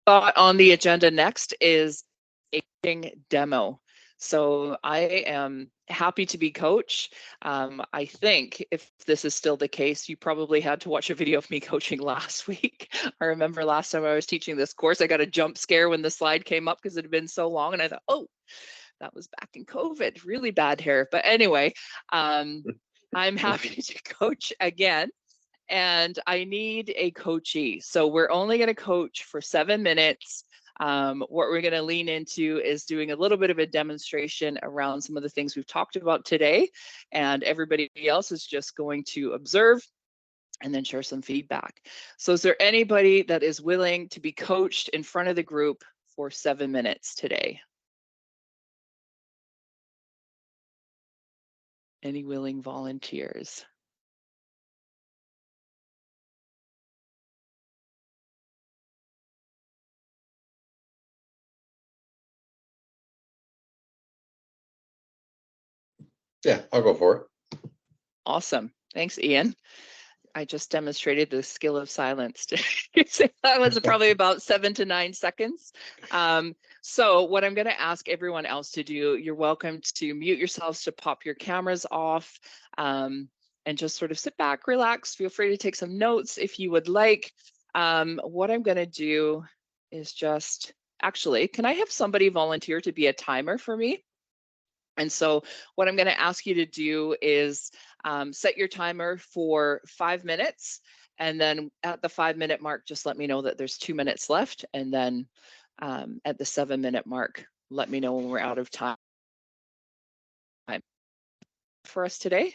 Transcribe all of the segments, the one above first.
On the agenda next is a coaching demo. So I am happy to be coach. I think if this is still the case, you probably had to watch a video of me coaching last week. I remember last time I was teaching this course, I got a jump scare when the slide came up because it had been so long. And I thought, oh, that was back in COVID, really bad hair. But anyway, I'm happy to coach again. And I need a coachee. So we're only going to coach for 7 minutes. What we're going to lean into is doing a little bit of a demonstration around some of the things we've talked about today. And everybody else is just going to observe and then share some feedback. So is there anybody that is willing to be coached in front of the group for 7 minutes today? Any willing volunteers? Yeah, I'll go for it. Awesome. Thanks, Ian. I just demonstrated the skill of silence. That was probably about 7 to 9 seconds. So what I'm going to ask everyone else to do, you're welcome to mute yourselves, to pop your cameras off, and just sort of sit back, relax. Feel free to take some notes if you would like. What I'm going to do is just, actually, can I have somebody volunteer to be a timer for me? And so what I'm going to ask you to do is set your timer for 5 minutes. And then at the 5-minute mark, just let me know that there's 2 minutes left. And then at the 7-minute mark, let me know when we're out of time. For us today?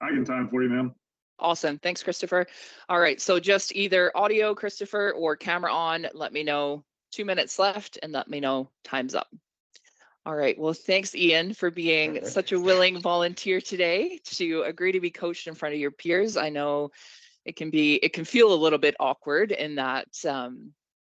I can time for you, ma'am. Awesome. Thanks, Christopher. All right. So just either audio, Christopher, or camera on. Let me know 2 minutes left and let me know time's up. All right. Well, thanks, Ian, for being such a willing volunteer today to agree to be coached in front of your peers. I know it can feel a little bit awkward in that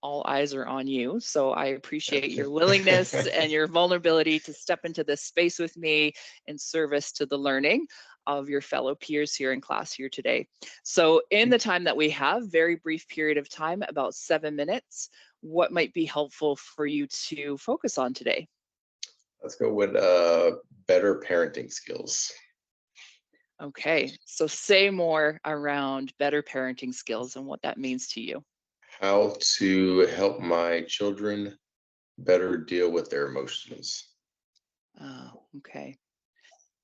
all eyes are on you. So I appreciate your willingness and your vulnerability to step into this space with me in service to the learning of your fellow peers here in class here today. So in the time that we have, very brief period of time, about 7 minutes, what might be helpful for you to focus on today? Let's go with better parenting skills. Okay, so say more around better parenting skills and what that means to you. How to help my children better deal with their emotions. Oh, okay.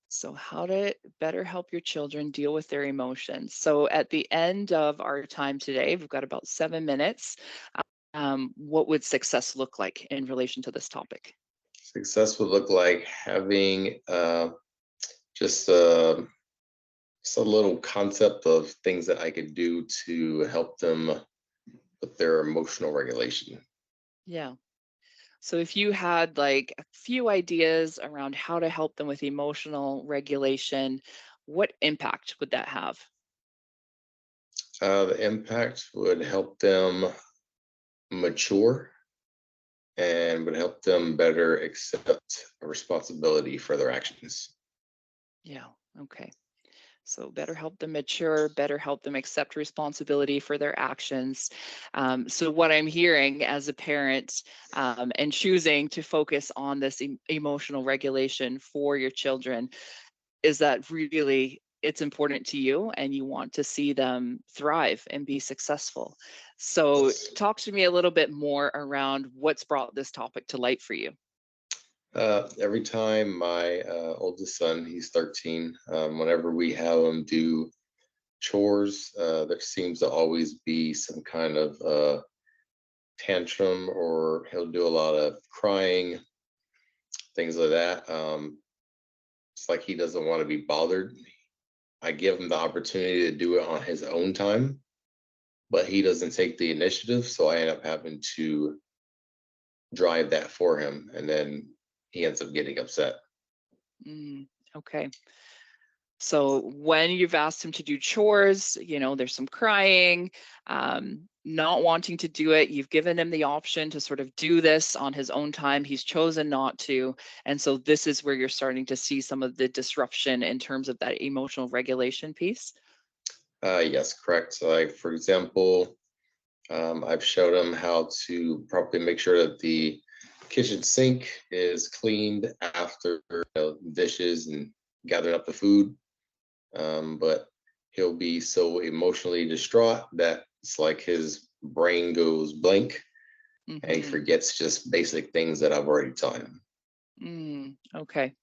So how to better help your children deal with their emotions. So at the end of our time today, we've got about 7 minutes. What would success look like in relation to this topic? Success would look like having just a little concept of things that I could do to help them with their emotional regulation. Yeah. So if you had like a few ideas around how to help them with emotional regulation, what impact would that have? The impact would help them mature and would help them better accept a responsibility for their actions. Yeah, okay. So better help them mature, better help them accept responsibility for their actions. So what I'm hearing as a parent and choosing to focus on this emotional regulation for your children is that really it's important to you and you want to see them thrive and be successful. So talk to me a little bit more around what's brought this topic to light for you. Every time my oldest son, he's 13, whenever we have him do chores, there seems to always be some kind of tantrum, or he'll do a lot of crying, things like that. It's like he doesn't want to be bothered. I give him the opportunity to do it on his own time, but he doesn't take the initiative. So I end up having to drive that for him. And then he ends up getting upset. Okay. So when you've asked him to do chores, there's some crying, not wanting to do it. You've given him the option to sort of do this on his own time. He's chosen not to. And so this is where you're starting to see some of the disruption in terms of that emotional regulation piece. Yes, correct. So like, for example, I've showed him how to properly make sure that the kitchen sink is cleaned after dishes and gathering up the food. But he'll be so emotionally distraught that it's like his brain goes blank and he Mhm. forgets just basic things that I've already taught him. Okay.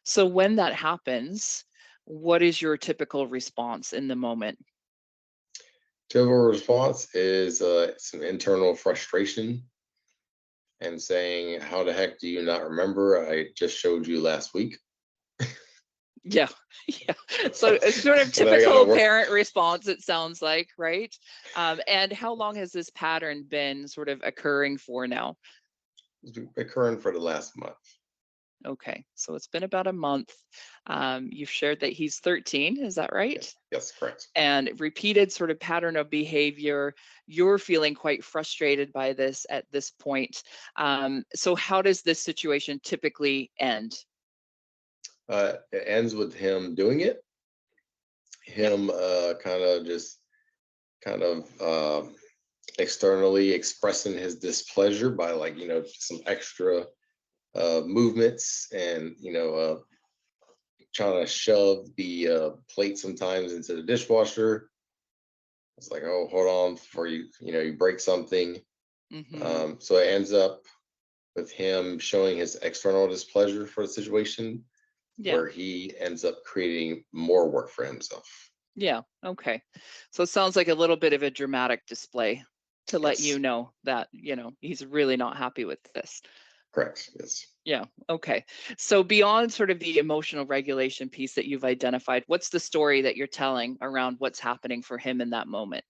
So when that happens, what is your typical response in the moment? Typical response is some internal frustration and saying, "How the heck do you not remember? I just showed you last week." Yeah. Yeah. So it's sort of And I gotta typical work. parent response, it sounds like, right? And how long has this pattern been sort of occurring for now? It's been occurring for the last month. Okay. So it's been about a month. You've shared that he's 13, is that right? Yes, correct. And repeated sort of pattern of behavior. You're feeling quite frustrated by this at this point. So how does this situation typically end? It ends with him doing it, Yeah. him kind of externally expressing his displeasure by, like, some extra movements, and trying to shove the plate sometimes into the dishwasher. It's like, oh, hold on before you break something. Hmm. So it ends up with him showing his external displeasure for the situation, Yeah. where he ends up creating more work for himself. Yeah. Okay. So it sounds like a little bit of a dramatic display to let you Yes, know that, he's really not happy with this. correct. Yes. Yeah. Okay. So beyond sort of the emotional regulation piece that you've identified, what's the story that you're telling around what's happening for him in that moment?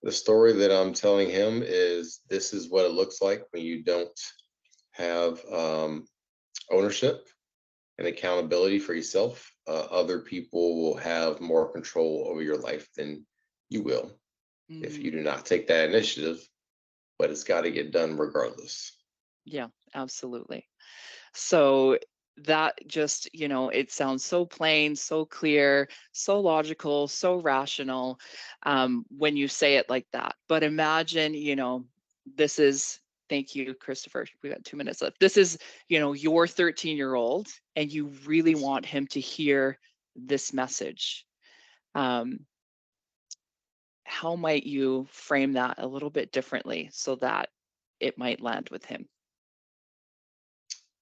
The story that I'm telling him is, this is what it looks like when you don't have ownership and accountability for yourself. Other people will have more control over your life than you will if you Mm, do not take that initiative, but it's got to get done regardless. yeah, absolutely. So that just, it sounds so plain, so clear, so logical, so rational when you say it like that. But imagine, this is, thank you, Christopher. We got 2 minutes left. This is, your 13-year-old, and you really want him to hear this message. Um, how might you frame that a little bit differently so that it might land with him?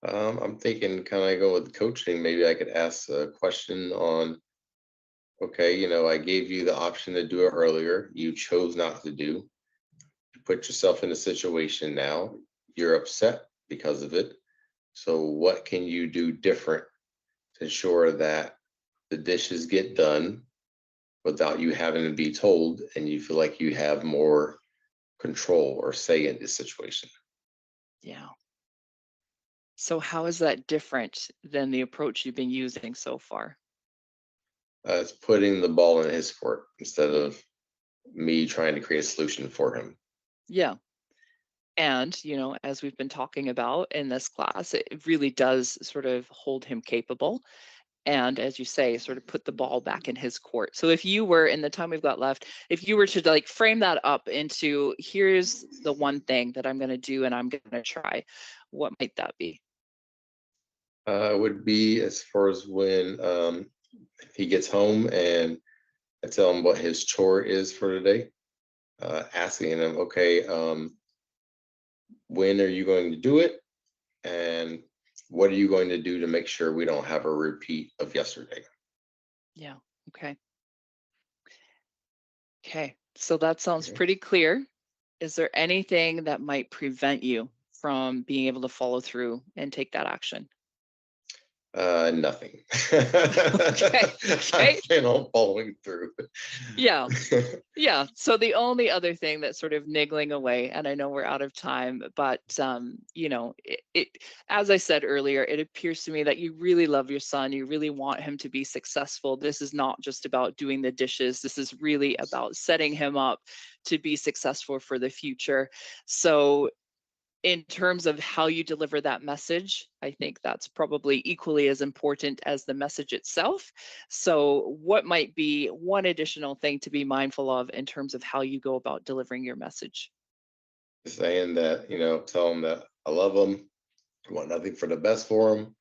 I'm thinking, kind of go with coaching. Maybe I could ask a question on, okay, I gave you the option to do it earlier. You chose not to do. You put yourself in a situation now. You're upset because of it. So what can you do different to ensure that the dishes get done without you having to be told, and you feel like you have more control or say in this situation? Yeah. So how is that different than the approach you've been using so far? It's putting the ball in his court instead of me trying to create a solution for him. Yeah. And, as we've been talking about in this class, it really does sort of hold him capable. And as you say, sort of put the ball back in his court. So if you were, in the time we've got left, if you were to like frame that up into, here's the one thing that I'm going to do and I'm going to try, what might that be? Would be as far as when he gets home and I tell him what his chore is for the day, asking him, okay, when are you going to do it? And what are you going to do to make sure we don't have a repeat of yesterday? Yeah. Okay. Okay. So that sounds Okay. pretty clear. Is there anything that might prevent you from being able to follow through and take that action? Nothing. Okay. I Okay. plan on following through. Yeah. Yeah. So the only other thing that's sort of niggling away, and I know we're out of time, but as I said earlier, it appears to me that you really love your son. You really want him to be successful. This is not just about doing the dishes. This is really about setting him up to be successful for the future. So in terms of how you deliver that message, I think that's probably equally as important as the message itself. So what might be one additional thing to be mindful of in terms of how you go about delivering your message? Saying that, tell them that I love them, want nothing for the best for them.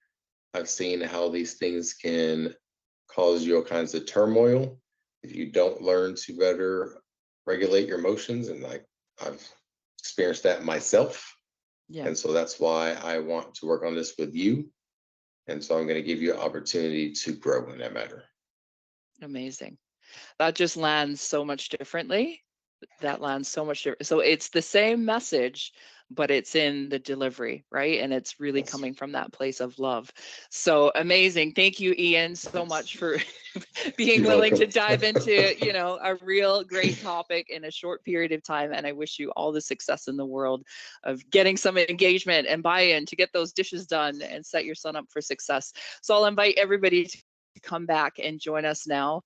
I've seen how these things can cause you all kinds of turmoil if you don't learn to better regulate your emotions. And I've experienced that myself. Yeah, And so that's why I want to work on this with you. And so I'm going to give you an opportunity to grow in that matter. amazing. That just lands so much differently. That lands so much different. So it's the same message, but it's in the delivery, right? And it's really Yes. coming from that place of love. So amazing. Thank you, Ian, so much for being You're willing to welcome. dive into, a real great topic in a short period of time. And I wish you all the success in the world of getting some engagement and buy-in to get those dishes done and set your son up for success. So I'll invite everybody to come back and join us now